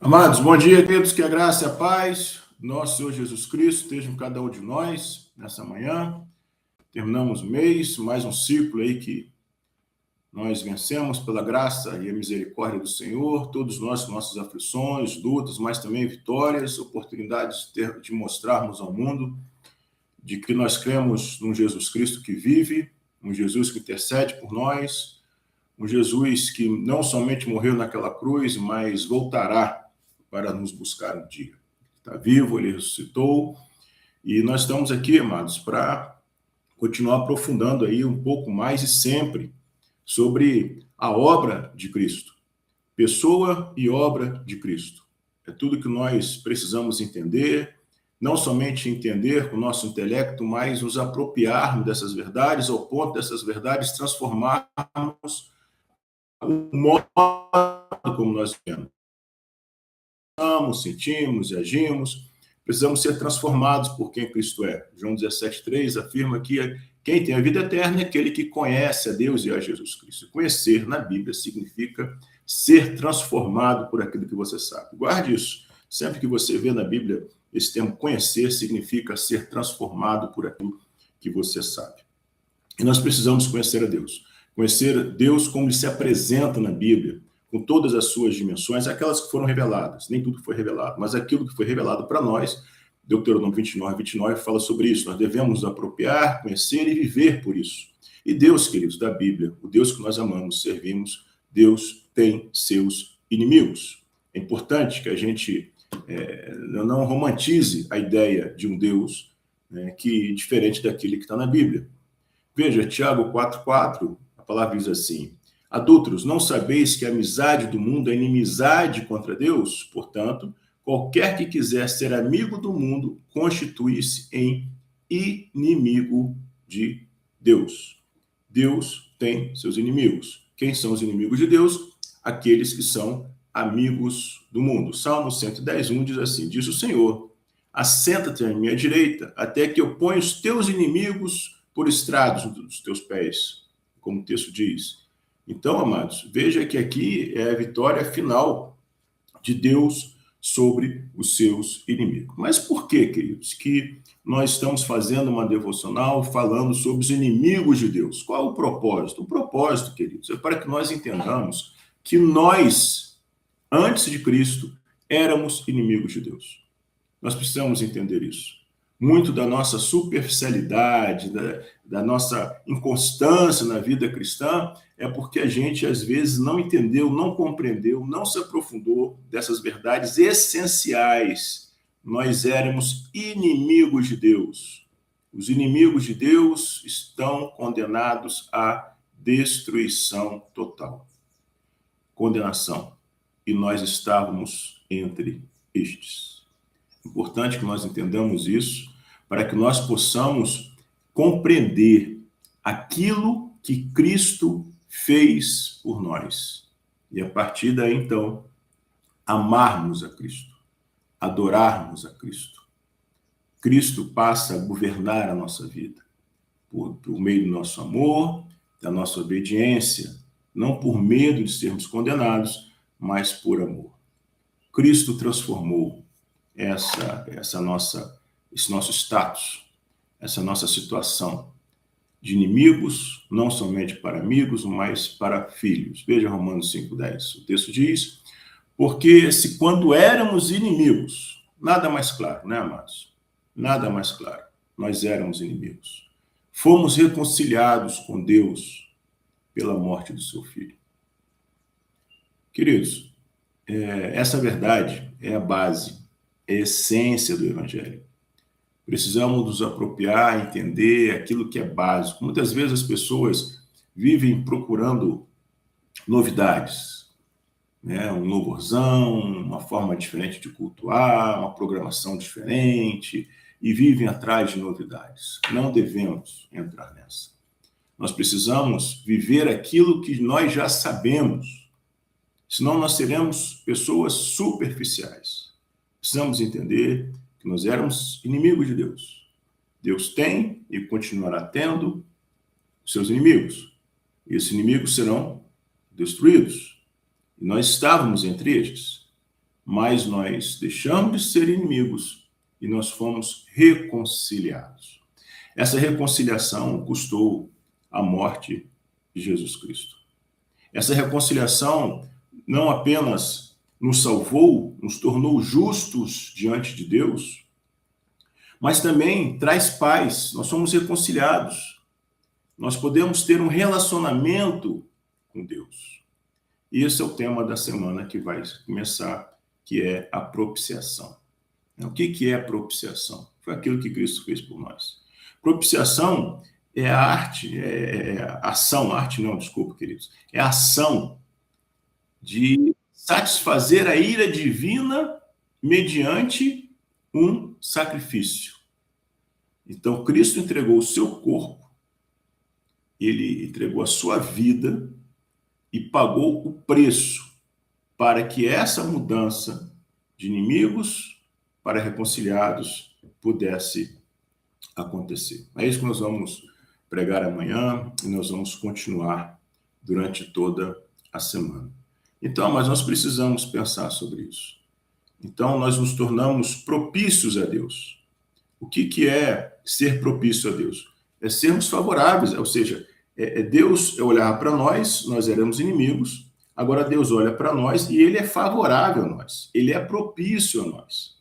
Amados, bom dia, queridos, que a graça e a paz do nosso Senhor Jesus Cristo estejam com cada um de nós nessa manhã. Terminamos o mês, mais um ciclo aí que nós vencemos pela graça e a misericórdia do Senhor, todos nós com nossas aflições, lutas, mas também vitórias, oportunidades de mostrarmos ao mundo de que nós cremos num Jesus Cristo que vive, um Jesus que intercede por nós, um Jesus que não somente morreu naquela cruz, mas voltará para nos buscar um dia. Está vivo, ele ressuscitou, e nós estamos aqui, amados, para continuar aprofundando aí um pouco mais e sempre sobre a obra de Cristo, pessoa e obra de Cristo. É tudo que nós precisamos entender, não somente entender com o nosso intelecto, mas nos apropriarmos dessas verdades, ao ponto dessas verdades transformarmos o modo como nós vemos. Sentimos e agimos, precisamos ser transformados por quem Cristo é. João 17,3 afirma que quem tem a vida eterna é aquele que conhece a Deus e a Jesus Cristo. Conhecer na Bíblia significa ser transformado por aquilo que você sabe. Guarde isso. Sempre que você vê na Bíblia esse termo conhecer, significa ser transformado por aquilo que você sabe. E nós precisamos conhecer a Deus. Conhecer Deus como ele se apresenta na Bíblia, com todas as suas dimensões, aquelas que foram reveladas. Nem tudo foi revelado, mas aquilo que foi revelado para nós, Deuteronômio 29 fala sobre isso. Nós devemos nos apropriar, conhecer e viver por isso. E Deus, queridos, da Bíblia, o Deus que nós amamos, servimos, Deus tem seus inimigos. É importante que a gente não romantize a ideia de um Deus que diferente daquele que está na Bíblia. Veja, Tiago 4,4, a palavra diz assim: adúlteros, não sabeis que a amizade do mundo é inimizade contra Deus? Portanto, qualquer que quiser ser amigo do mundo, constitui-se em inimigo de Deus. Deus tem seus inimigos. Quem são os inimigos de Deus? Aqueles que são amigos do mundo. Salmo 110:1 diz assim: diz o Senhor, assenta-te à minha direita, até que eu ponha os teus inimigos por estrados dos teus pés, como o texto diz. Então, amados, veja que aqui é a vitória final de Deus sobre os seus inimigos. Mas por que, queridos, que nós estamos fazendo uma devocional falando sobre os inimigos de Deus? Qual é o propósito? O propósito, queridos, é para que nós entendamos que nós, antes de Cristo, éramos inimigos de Deus. Nós precisamos entender isso. Muito da nossa superficialidade, da nossa inconstância na vida cristã é porque a gente, às vezes, não entendeu, não compreendeu, não se aprofundou dessas verdades essenciais. Nós éramos inimigos de Deus. Os inimigos de Deus estão condenados à destruição total. Condenação. E nós estávamos entre estes. Importante que nós entendamos isso, para que nós possamos compreender aquilo que Cristo fez por nós. E a partir daí, então, amarmos a Cristo, adorarmos a Cristo. Cristo passa a governar a nossa vida, por meio do nosso amor, da nossa obediência, não por medo de sermos condenados, mas por amor. Cristo transformou esse nosso status, essa nossa situação de inimigos, não somente para amigos, mas para filhos. Veja Romanos 5,10. O texto diz: porque se quando éramos inimigos, nada mais claro, né, amados? Nada mais claro. Nós éramos inimigos. Fomos reconciliados com Deus pela morte do seu Filho. Queridos, essa verdade é a base, é a essência do Evangelho. Precisamos nos apropriar, entender aquilo que é básico. Muitas vezes as pessoas vivem procurando novidades, né? Um louvorzão, uma forma diferente de cultuar, uma programação diferente, e vivem atrás de novidades. Não devemos entrar nessa. Nós precisamos viver aquilo que nós já sabemos, senão nós seremos pessoas superficiais. Precisamos entender que nós éramos inimigos de Deus. Deus tem e continuará tendo os seus inimigos. E esses inimigos serão destruídos. E nós estávamos entre estes. mas nós deixamos de ser inimigos e nós fomos reconciliados. Essa reconciliação custou a morte de Jesus Cristo. Essa reconciliação não apenas nos salvou, nos tornou justos diante de Deus, mas também traz paz. Nós somos reconciliados. Nós podemos ter um relacionamento com Deus. E esse é o tema da semana que vai começar, que é a propiciação. O que é a propiciação? Foi aquilo que Cristo fez por nós. Propiciação é a arte, é a ação, arte não, desculpa, queridos, é a ação de satisfazer a ira divina mediante um sacrifício. Então, Cristo entregou o seu corpo, ele entregou a sua vida e pagou o preço para que essa mudança de inimigos para reconciliados pudesse acontecer. É isso que nós vamos pregar amanhã e nós vamos continuar durante toda a semana. Então, mas nós precisamos pensar sobre isso. Então, nós nos tornamos propícios a Deus. O que é ser propício a Deus? É sermos favoráveis, ou seja, Deus olhar para nós, nós éramos inimigos, agora Deus olha para nós e ele é favorável a nós, ele é propício a nós.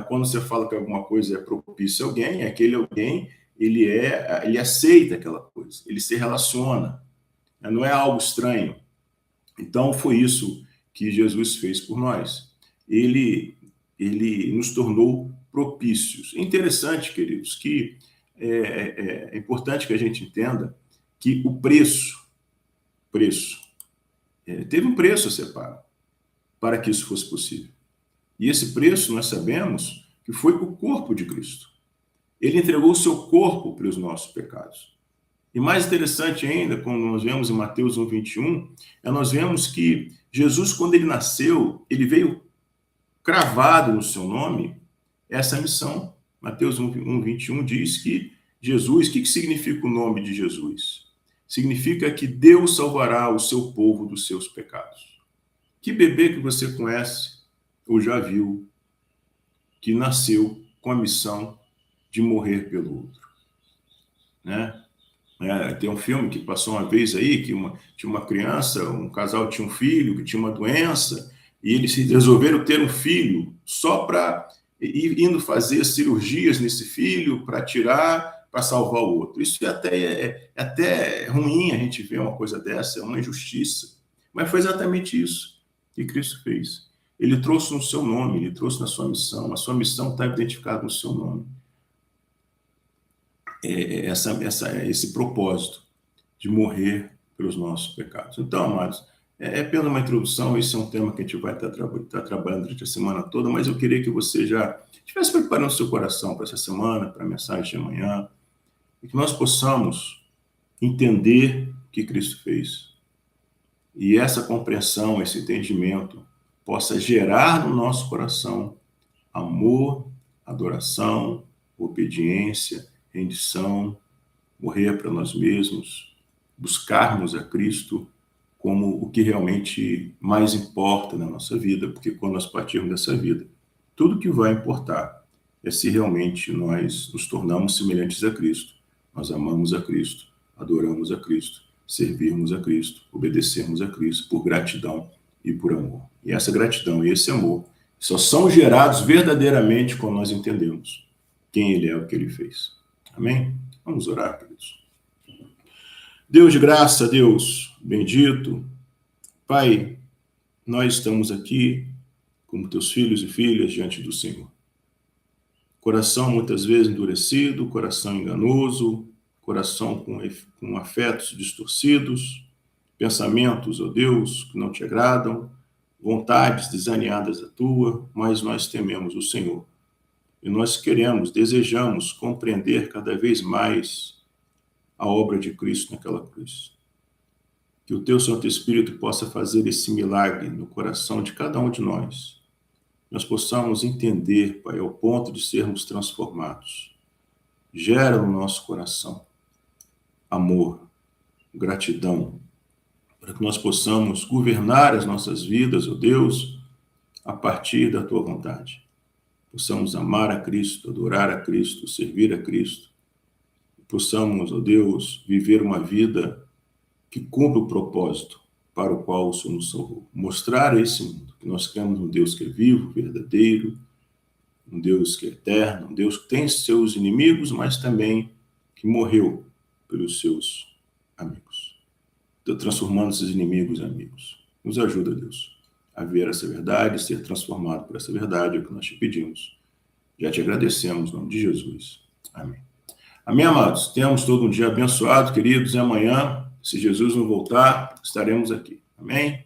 Quando você fala que alguma coisa é propício a alguém, aquele alguém, ele aceita aquela coisa, ele se relaciona, não é algo estranho. Então, foi isso que Jesus fez por nós. Ele nos tornou propícios. É interessante, queridos, que é importante que a gente entenda que o preço, teve um preço a ser pago para que isso fosse possível. E esse preço, nós sabemos que foi o corpo de Cristo. Ele entregou o seu corpo para os nossos pecados. E mais interessante ainda, quando nós vemos em Mateus 1:21, nós vemos que Jesus, quando ele nasceu, ele veio cravado no seu nome essa missão. Mateus 1:21 diz que Jesus, o que significa o nome de Jesus? Significa que Deus salvará o seu povo dos seus pecados. Que bebê que você conhece ou já viu que nasceu com a missão de morrer pelo outro? Tem um filme que passou uma vez aí, que tinha uma criança, um casal tinha um filho que tinha uma doença, e eles resolveram ter um filho só para indo fazer cirurgias nesse filho, para tirar, para salvar o outro. Isso é até ruim a gente ver uma coisa dessa, é uma injustiça. Mas foi exatamente isso que Cristo fez. Ele trouxe no seu nome, ele trouxe na sua missão, a sua missão está identificada no seu nome. Esse propósito de morrer pelos nossos pecados. Então, amados, é apenas uma introdução, esse é um tema que a gente vai estar trabalhando durante a semana toda, mas eu queria que você já estivesse preparando o seu coração para essa semana, para a mensagem de amanhã, e que nós possamos entender o que Cristo fez. E essa compreensão, esse entendimento, possa gerar no nosso coração amor, adoração, obediência, rendição, morrer para nós mesmos, buscarmos a Cristo como o que realmente mais importa na nossa vida, porque quando nós partirmos dessa vida, tudo que vai importar é se realmente nós nos tornamos semelhantes a Cristo, nós amamos a Cristo, adoramos a Cristo, servirmos a Cristo, obedecermos a Cristo por gratidão e por amor. E essa gratidão e esse amor só são gerados verdadeiramente quando nós entendemos quem Ele é, o que Ele fez. Amém? Vamos orar, queridos. Deus de graça, Deus bendito, Pai, nós estamos aqui como teus filhos e filhas diante do Senhor. Coração muitas vezes endurecido, coração enganoso, coração com afetos distorcidos, pensamentos, ó Deus, que não te agradam, vontades desalinhadas da tua, mas nós tememos o Senhor. E nós queremos, desejamos compreender cada vez mais a obra de Cristo naquela cruz. Que o teu Santo Espírito possa fazer esse milagre no coração de cada um de nós. Nós possamos entender, Pai, ao ponto de sermos transformados. Gera no nosso coração amor, gratidão, para que nós possamos governar as nossas vidas, ó Deus, a partir da tua vontade. Possamos amar a Cristo, adorar a Cristo, servir a Cristo. Possamos, ó Deus, viver uma vida que cumpra o propósito para o qual o Senhor nos salvou. Mostrar a esse mundo que nós cremos um Deus que é vivo, verdadeiro, um Deus que é eterno, um Deus que tem seus inimigos, mas também que morreu pelos seus amigos. Transformando esses inimigos em amigos. Nos ajuda, Deus, a ver essa verdade, ser transformado por essa verdade, é o que nós te pedimos. Já te agradecemos, em nome de Jesus. Amém. Amém, amados? Tenhamos todo um dia abençoado, queridos, e amanhã, se Jesus não voltar, estaremos aqui. Amém?